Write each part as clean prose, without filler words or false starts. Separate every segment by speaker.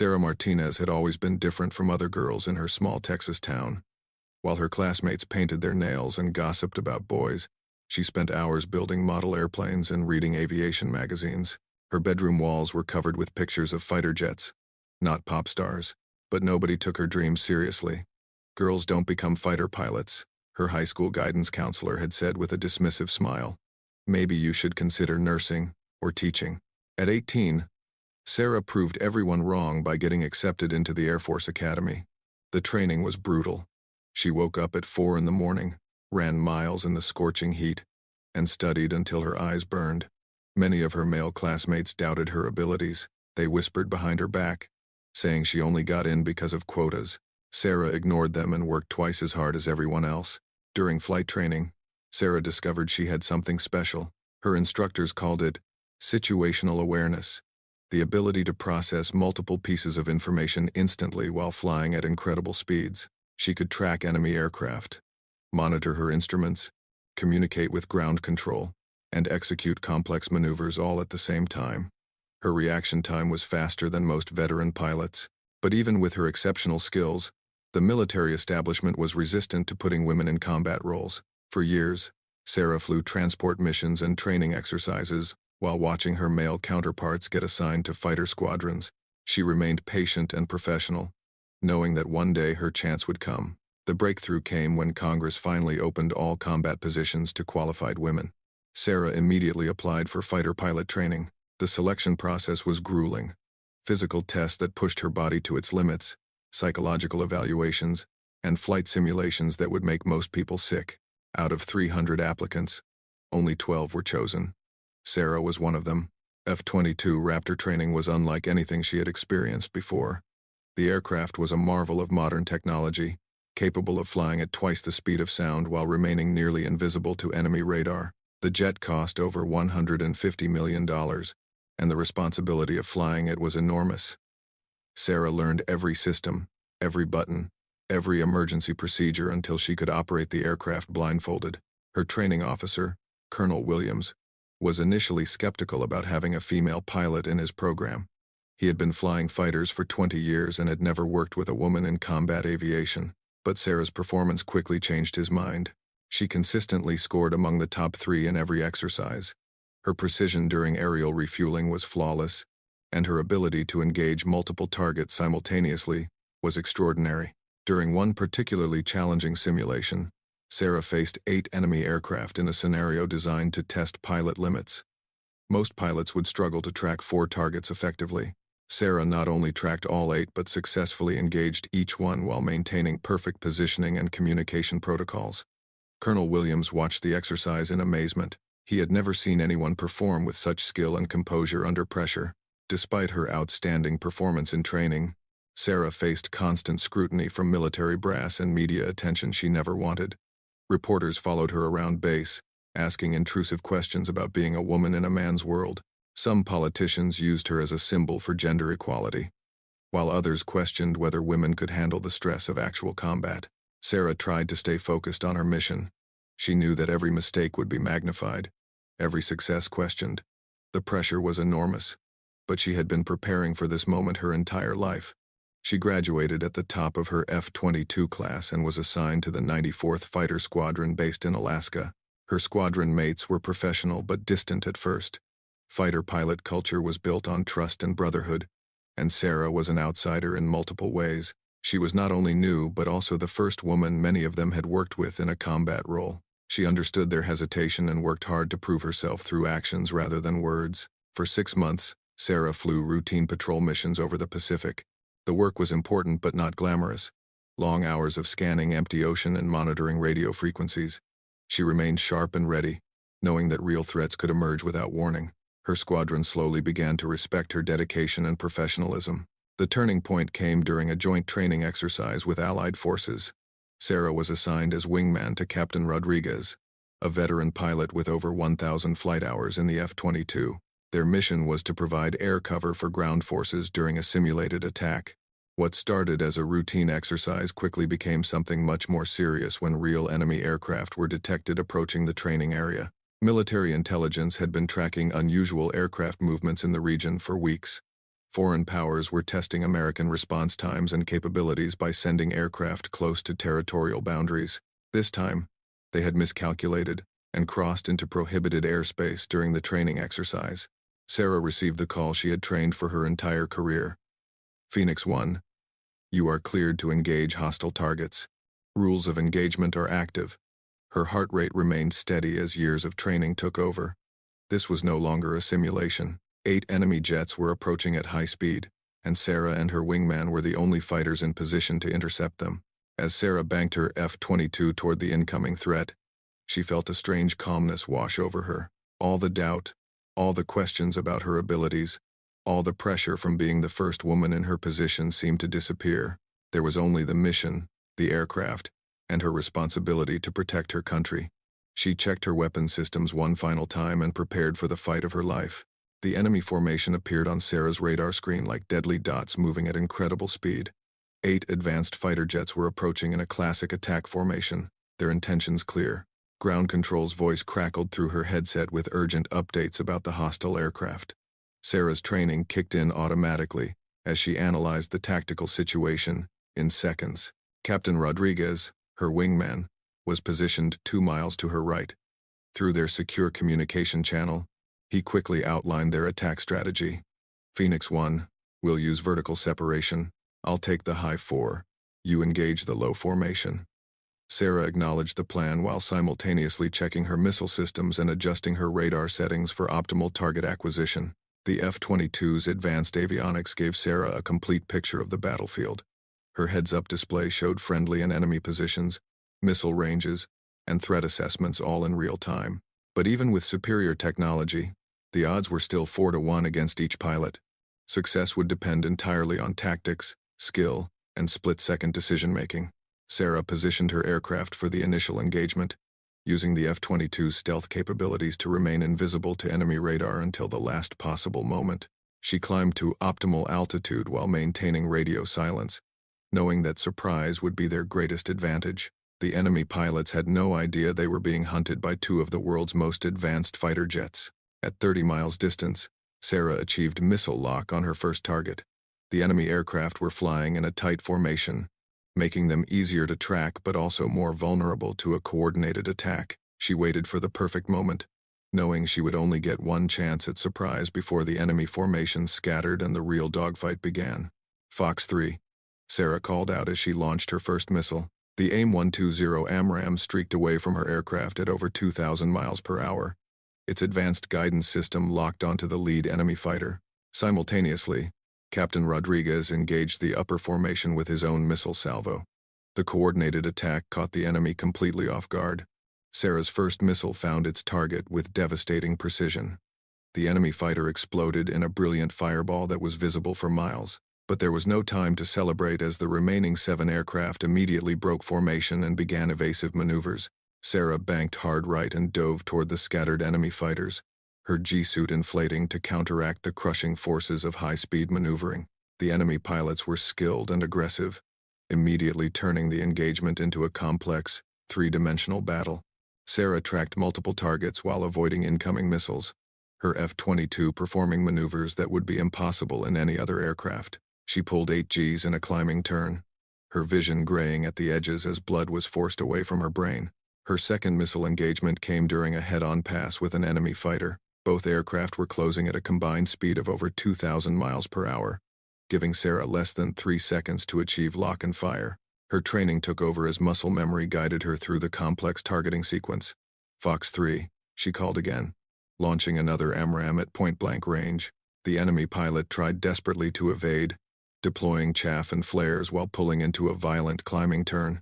Speaker 1: Sarah Martinez had always been different from other girls in her small Texas town. While her classmates painted their nails and gossiped about boys, she spent hours building model airplanes and reading aviation magazines. Her bedroom walls were covered with pictures of fighter jets, not pop stars, but nobody took her dreams seriously. Girls don't become fighter pilots, her high school guidance counselor had said with a dismissive smile. Maybe you should consider nursing or teaching. At 18, Sarah proved everyone wrong by getting accepted into the Air Force Academy. The training was brutal. She woke up at 4 in the morning, ran miles in the scorching heat, and studied until her eyes burned. Many of her male classmates doubted her abilities. They whispered behind her back, saying she only got in because of quotas. Sarah ignored them and worked twice as hard as everyone else. During flight training, Sarah discovered she had something special. Her instructors called it situational awareness, the ability to process multiple pieces of information instantly while flying at incredible speeds. She could track enemy aircraft, monitor her instruments, communicate with ground control, and execute complex maneuvers all at the same time. Her reaction time was faster than most veteran pilots, but even with her exceptional skills, the military establishment was resistant to putting women in combat roles. For years, Sarah flew transport missions and training exercises while watching her male counterparts get assigned to fighter squadrons. She remained patient and professional, knowing that one day her chance would come. The breakthrough came when Congress finally opened all combat positions to qualified women. Sarah immediately applied for fighter pilot training. The selection process was grueling. Physical tests that pushed her body to its limits, psychological evaluations, and flight simulations that would make most people sick. Out of 300 applicants, only 12 were chosen. Sarah was one of them. F-22 Raptor training was unlike anything she had experienced before. The aircraft was a marvel of modern technology, capable of flying at twice the speed of sound while remaining nearly invisible to enemy radar. The jet cost over $150 million, and the responsibility of flying it was enormous. Sarah learned every system, every button, every emergency procedure until she could operate the aircraft blindfolded. Her training officer, Colonel Williams, was initially skeptical about having a female pilot in his program. He had been flying fighters for 20 years and had never worked with a woman in combat aviation. But Sarah's performance quickly changed his mind. She consistently scored among the top 3 in every exercise. Her precision during aerial refueling was flawless, and her ability to engage multiple targets simultaneously was extraordinary. During one particularly challenging simulation, Sarah faced 8 enemy aircraft in a scenario designed to test pilot limits. Most pilots would struggle to track 4 targets effectively. Sarah not only tracked all 8 but successfully engaged each one while maintaining perfect positioning and communication protocols. Colonel Williams watched the exercise in amazement. He had never seen anyone perform with such skill and composure under pressure. Despite her outstanding performance in training, Sarah faced constant scrutiny from military brass and media attention she never wanted. Reporters followed her around base, asking intrusive questions about being a woman in a man's world. Some politicians used her as a symbol for gender equality, while others questioned whether women could handle the stress of actual combat. Sarah tried to stay focused on her mission. She knew that every mistake would be magnified, every success questioned. The pressure was enormous, but she had been preparing for this moment her entire life. She graduated at the top of her F-22 class and was assigned to the 94th Fighter Squadron based in Alaska. Her squadron mates were professional but distant at first. Fighter pilot culture was built on trust and brotherhood, and Sarah was an outsider in multiple ways. She was not only new but also the first woman many of them had worked with in a combat role. She understood their hesitation and worked hard to prove herself through actions rather than words. For 6 months, Sarah flew routine patrol missions over the Pacific. The work was important but not glamorous. Long hours of scanning empty ocean and monitoring radio frequencies. She remained sharp and ready, knowing that real threats could emerge without warning. Her squadron slowly began to respect her dedication and professionalism. The turning point came during a joint training exercise with Allied forces. Sarah was assigned as wingman to Captain Rodriguez, a veteran pilot with over 1,000 flight hours in the F-22. Their mission was to provide air cover for ground forces during a simulated attack. What started as a routine exercise quickly became something much more serious when real enemy aircraft were detected approaching the training area. Military intelligence had been tracking unusual aircraft movements in the region for weeks. Foreign powers were testing American response times and capabilities by sending aircraft close to territorial boundaries. This time, they had miscalculated and crossed into prohibited airspace during the training exercise. Sarah received the call she had trained for her entire career. Phoenix 1. You are cleared to engage hostile targets. Rules of engagement are active. Her heart rate remained steady as years of training took over. This was no longer a simulation. 8 enemy jets were approaching at high speed, and Sarah and her wingman were the only fighters in position to intercept them. As Sarah banked her F-22 toward the incoming threat, she felt a strange calmness wash over her. All the doubt, all the questions about her abilities, all the pressure from being the first woman in her position seemed to disappear. There was only the mission, the aircraft, and her responsibility to protect her country. She checked her weapon systems one final time and prepared for the fight of her life. The enemy formation appeared on Sarah's radar screen like deadly dots moving at incredible speed. 8 advanced fighter jets were approaching in a classic attack formation, their intentions clear. Ground control's voice crackled through her headset with urgent updates about the hostile aircraft. Sarah's training kicked in automatically as she analyzed the tactical situation in seconds. Captain Rodriguez, her wingman, was positioned 2 miles to her right. Through their secure communication channel, he quickly outlined their attack strategy. Phoenix 1, we'll use vertical separation. I'll take the high 4. You engage the low formation. Sarah acknowledged the plan while simultaneously checking her missile systems and adjusting her radar settings for optimal target acquisition. The F-22's advanced avionics gave Sarah a complete picture of the battlefield. Her heads-up display showed friendly and enemy positions, missile ranges, and threat assessments all in real time. But even with superior technology, the odds were still 4-1 against each pilot. Success would depend entirely on tactics, skill, and split-second decision-making. Sarah positioned her aircraft for the initial engagement, using the F-22's stealth capabilities to remain invisible to enemy radar until the last possible moment. She climbed to optimal altitude while maintaining radio silence, knowing that surprise would be their greatest advantage. The enemy pilots had no idea they were being hunted by 2 of the world's most advanced fighter jets. At 30 miles distance, Sarah achieved missile lock on her first target. The enemy aircraft were flying in a tight formation, making them easier to track but also more vulnerable to a coordinated attack. She waited for the perfect moment, knowing she would only get one chance at surprise before the enemy formation scattered and the real dogfight began. Fox 3, Sarah called out as she launched her first missile. The AIM-120 AMRAAM streaked away from her aircraft at over 2,000 miles per hour. Its advanced guidance system locked onto the lead enemy fighter. Simultaneously, Captain Rodriguez engaged the upper formation with his own missile salvo. The coordinated attack caught the enemy completely off guard. Sarah's first missile found its target with devastating precision. The enemy fighter exploded in a brilliant fireball that was visible for miles. But there was no time to celebrate as the remaining 7 aircraft immediately broke formation and began evasive maneuvers. Sarah banked hard right and dove toward the scattered enemy fighters, her G-suit inflating to counteract the crushing forces of high-speed maneuvering. The enemy pilots were skilled and aggressive, immediately turning the engagement into a complex, 3-dimensional battle. Sarah tracked multiple targets while avoiding incoming missiles, her F-22 performing maneuvers that would be impossible in any other aircraft. She pulled 8 Gs in a climbing turn, her vision graying at the edges as blood was forced away from her brain. Her second missile engagement came during a head-on pass with an enemy fighter. Both aircraft were closing at a combined speed of over 2,000 miles per hour, giving Sarah less than 3 seconds to achieve lock and fire. Her training took over as muscle memory guided her through the complex targeting sequence. Fox 3, she called again, launching another AMRAAM at point-blank range. The enemy pilot tried desperately to evade, deploying chaff and flares while pulling into a violent climbing turn.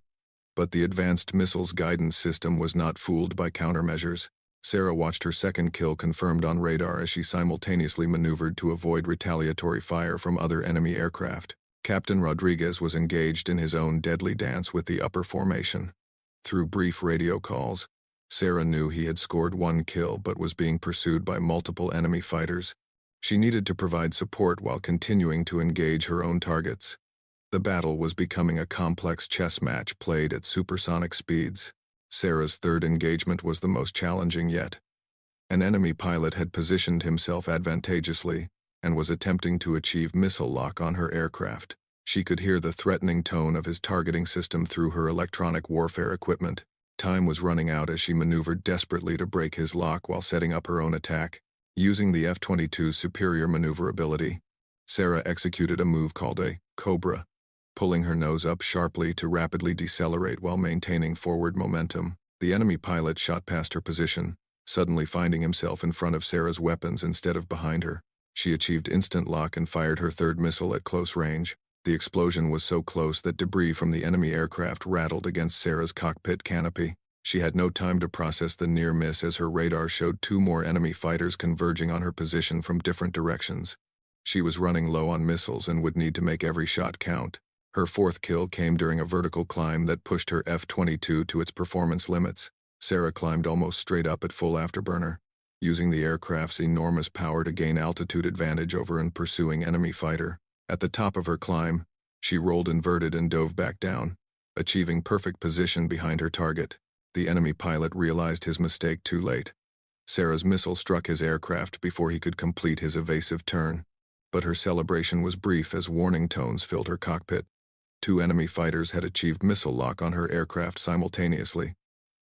Speaker 1: But the advanced missile's guidance system was not fooled by countermeasures. Sarah watched her second kill confirmed on radar as she simultaneously maneuvered to avoid retaliatory fire from other enemy aircraft. Captain Rodriguez was engaged in his own deadly dance with the upper formation. Through brief radio calls, Sarah knew he had scored 1 kill but was being pursued by multiple enemy fighters. She needed to provide support while continuing to engage her own targets. The battle was becoming a complex chess match played at supersonic speeds. Sarah's third engagement was the most challenging yet. An enemy pilot had positioned himself advantageously, and was attempting to achieve missile lock on her aircraft. She could hear the threatening tone of his targeting system through her electronic warfare equipment. Time was running out as she maneuvered desperately to break his lock while setting up her own attack. Using the F-22's superior maneuverability, Sarah executed a move called a Cobra, pulling her nose up sharply to rapidly decelerate while maintaining forward momentum. The enemy pilot shot past her position, suddenly finding himself in front of Sarah's weapons instead of behind her. She achieved instant lock and fired her third missile at close range. The explosion was so close that debris from the enemy aircraft rattled against Sarah's cockpit canopy. She had no time to process the near miss as her radar showed 2 more enemy fighters converging on her position from different directions. She was running low on missiles and would need to make every shot count. Her 4th kill came during a vertical climb that pushed her F-22 to its performance limits. Sarah climbed almost straight up at full afterburner, using the aircraft's enormous power to gain altitude advantage over an pursuing enemy fighter. At the top of her climb, she rolled inverted and dove back down, achieving perfect position behind her target. The enemy pilot realized his mistake too late. Sarah's missile struck his aircraft before he could complete his evasive turn, but her celebration was brief as warning tones filled her cockpit. 2 enemy fighters had achieved missile lock on her aircraft simultaneously.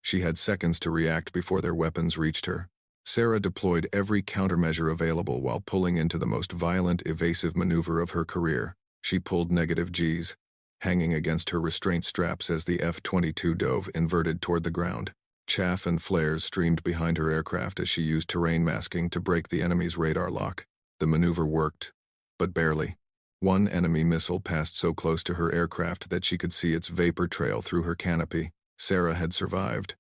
Speaker 1: She had seconds to react before their weapons reached her. Sarah deployed every countermeasure available while pulling into the most violent evasive maneuver of her career. She pulled negative Gs, hanging against her restraint straps as the F-22 dove inverted toward the ground. Chaff and flares streamed behind her aircraft as she used terrain masking to break the enemy's radar lock. The maneuver worked, but barely. 1 enemy missile passed so close to her aircraft that she could see its vapor trail through her canopy. Sarah had survived,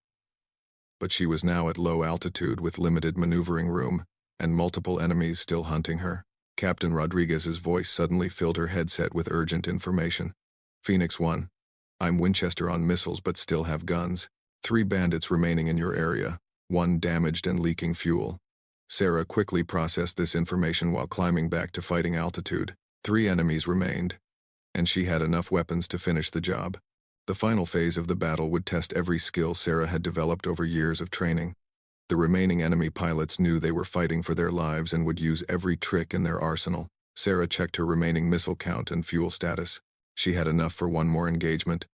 Speaker 1: but she was now at low altitude with limited maneuvering room, and multiple enemies still hunting her. Captain Rodriguez's voice suddenly filled her headset with urgent information. Phoenix 1. I'm Winchester on missiles but still have guns. 3 bandits remaining in your area, 1 damaged and leaking fuel. Sarah quickly processed this information while climbing back to fighting altitude. 3 enemies remained, and she had enough weapons to finish the job. The final phase of the battle would test every skill Sarah had developed over years of training. The remaining enemy pilots knew they were fighting for their lives and would use every trick in their arsenal. Sarah checked her remaining missile count and fuel status. She had enough for 1 more engagement,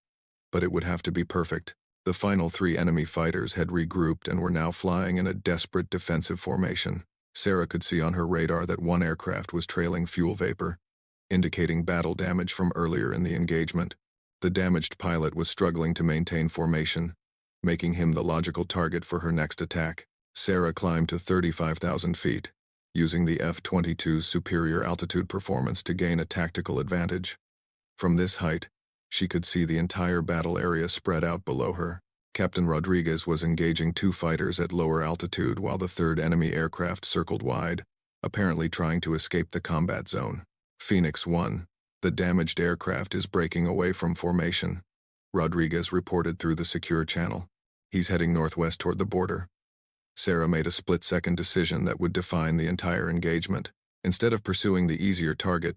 Speaker 1: but it would have to be perfect. The final 3 enemy fighters had regrouped and were now flying in a desperate defensive formation. Sarah could see on her radar that 1 aircraft was trailing fuel vapor, indicating battle damage from earlier in the engagement. The damaged pilot was struggling to maintain formation, making him the logical target for her next attack. Sarah climbed to 35,000 feet, using the F-22's superior altitude performance to gain a tactical advantage. From this height, she could see the entire battle area spread out below her. Captain Rodriguez was engaging 2 fighters at lower altitude while the 3rd enemy aircraft circled wide, apparently trying to escape the combat zone. Phoenix 1. The damaged aircraft is breaking away from formation, Rodriguez reported through the secure channel. He's heading northwest toward the border. Sarah made a split-second decision that would define the entire engagement. Instead of pursuing the easier target,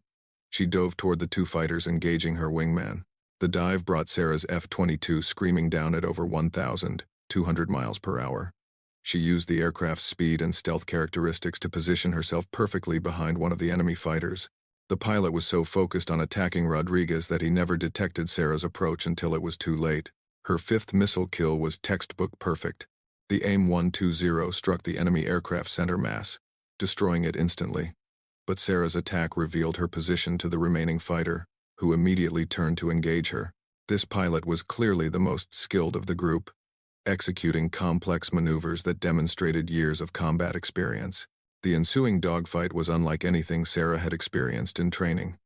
Speaker 1: she dove toward the 2 fighters engaging her wingman. The dive brought Sarah's F-22 screaming down at over 1,200 miles per hour. She used the aircraft's speed and stealth characteristics to position herself perfectly behind one of the enemy fighters. The pilot was so focused on attacking Rodriguez that he never detected Sarah's approach until it was too late. Her 5th missile kill was textbook perfect. The AIM-120 struck the enemy aircraft center mass, destroying it instantly. But Sarah's attack revealed her position to the remaining fighter, who immediately turned to engage her. This pilot was clearly the most skilled of the group, executing complex maneuvers that demonstrated years of combat experience. The ensuing dogfight was unlike anything Sarah had experienced in training.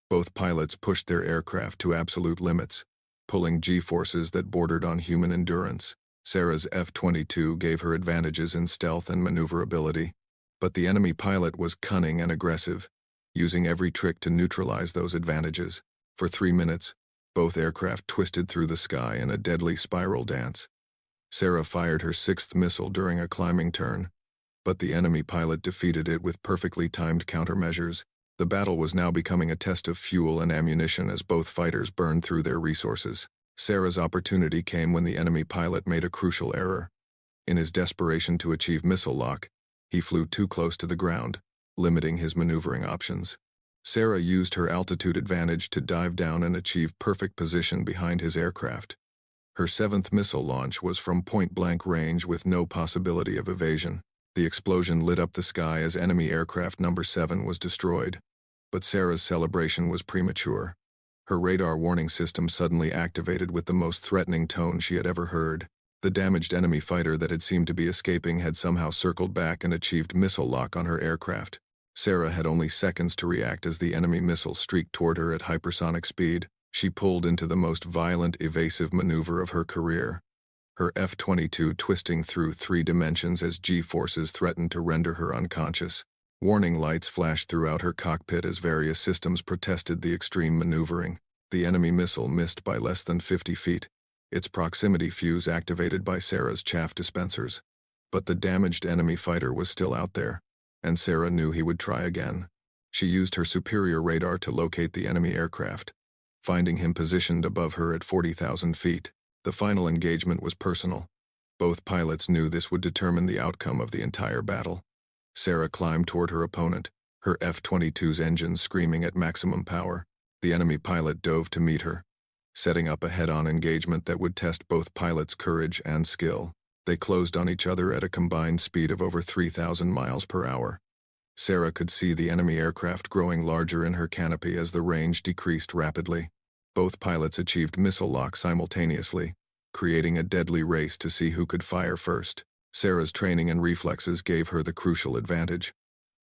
Speaker 1: Both pilots pushed their aircraft to absolute limits, pulling G-forces that bordered on human endurance. Sarah's F-22 gave her advantages in stealth and maneuverability, but the enemy pilot was cunning and aggressive, using every trick to neutralize those advantages. For 3 minutes, both aircraft twisted through the sky in a deadly spiral dance. Sarah fired her 6th missile during a climbing turn, but the enemy pilot defeated it with perfectly timed countermeasures. The battle was now becoming a test of fuel and ammunition as both fighters burned through their resources. Sarah's opportunity came when the enemy pilot made a crucial error. In his desperation to achieve missile lock, he flew too close to the ground, limiting his maneuvering options. Sarah used her altitude advantage to dive down and achieve perfect position behind his aircraft. Her seventh missile launch was from point-blank range with no possibility of evasion. The explosion lit up the sky as enemy aircraft number 7 was destroyed. But Sarah's celebration was premature. Her radar warning system suddenly activated with the most threatening tone she had ever heard. The damaged enemy fighter that had seemed to be escaping had somehow circled back and achieved missile lock on her aircraft. Sarah had only seconds to react as the enemy missile streaked toward her at hypersonic speed. She pulled into the most violent, evasive maneuver of her career. Her F-22 twisting through 3 dimensions as G-forces threatened to render her unconscious. Warning lights flashed throughout her cockpit as various systems protested the extreme maneuvering. The enemy missile missed by less than 50 feet, its proximity fuse activated by Sarah's chaff dispensers. But the damaged enemy fighter was still out there, and Sarah knew he would try again. She used her superior radar to locate the enemy aircraft, finding him positioned above her at 40,000 feet. The final engagement was personal. Both pilots knew this would determine the outcome of the entire battle. Sarah climbed toward her opponent, her F-22's engines screaming at maximum power. The enemy pilot dove to meet her, setting up a head-on engagement that would test both pilots' courage and skill. They closed on each other at a combined speed of over 3,000 miles per hour. Sarah could see the enemy aircraft growing larger in her canopy as the range decreased rapidly. Both pilots achieved missile lock simultaneously, creating a deadly race to see who could fire first. Sarah's training and reflexes gave her the crucial advantage.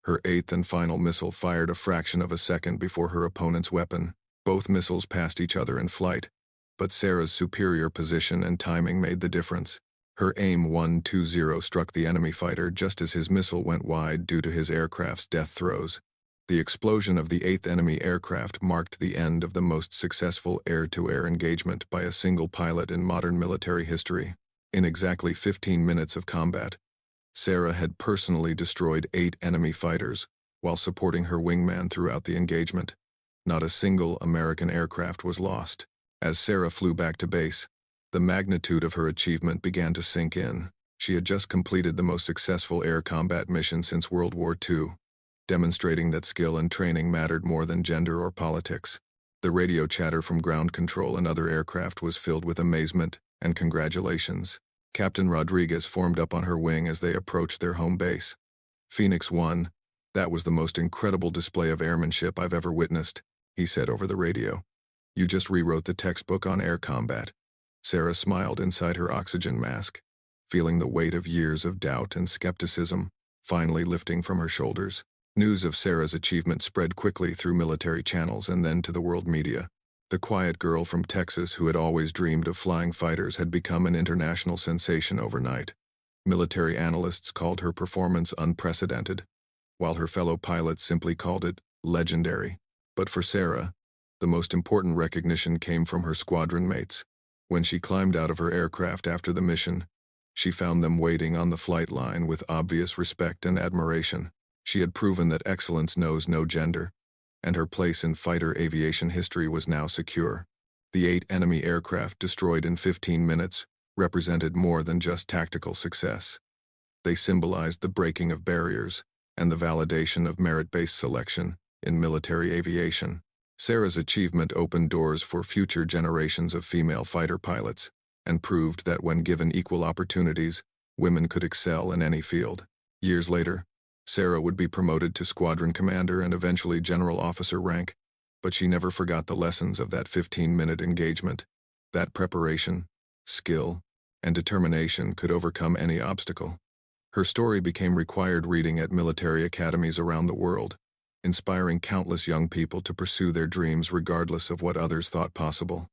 Speaker 1: Her 8th and final missile fired a fraction of a second before her opponent's weapon. Both missiles passed each other in flight, but Sarah's superior position and timing made the difference. Her AIM-120 struck the enemy fighter just as his missile went wide due to his aircraft's death throes. The explosion of the 8th enemy aircraft marked the end of the most successful air-to-air engagement by a single pilot in modern military history. In exactly 15 minutes of combat, Sarah had personally destroyed 8 enemy fighters while supporting her wingman throughout the engagement. Not a single American aircraft was lost. As Sarah flew back to base, the magnitude of her achievement began to sink in. She had just completed the most successful air combat mission since World War II, demonstrating that skill and training mattered more than gender or politics. The radio chatter from ground control and other aircraft was filled with amazement and congratulations. Captain Rodriguez formed up on her wing as they approached their home base. "Phoenix 1, that was the most incredible display of airmanship I've ever witnessed," he said over the radio. "You just rewrote the textbook on air combat." Sarah smiled inside her oxygen mask, feeling the weight of years of doubt and skepticism finally lifting from her shoulders. News of Sarah's achievement spread quickly through military channels and then to the world media. The quiet girl from Texas who had always dreamed of flying fighters had become an international sensation overnight. Military analysts called her performance unprecedented, while her fellow pilots simply called it legendary. But for Sarah, the most important recognition came from her squadron mates. When she climbed out of her aircraft after the mission, she found them waiting on the flight line with obvious respect and admiration. She had proven that excellence knows no gender, and her place in fighter aviation history was now secure. The 8 enemy aircraft destroyed in 15 minutes represented more than just tactical success. They symbolized the breaking of barriers and the validation of merit-based selection in military aviation. Sarah's achievement opened doors for future generations of female fighter pilots and proved that when given equal opportunities, women could excel in any field. Years later, Sarah would be promoted to squadron commander and eventually general officer rank, but she never forgot the lessons of that 15-minute engagement. That preparation, skill, and determination could overcome any obstacle. Her story became required reading at military academies around the world, inspiring countless young people to pursue their dreams regardless of what others thought possible.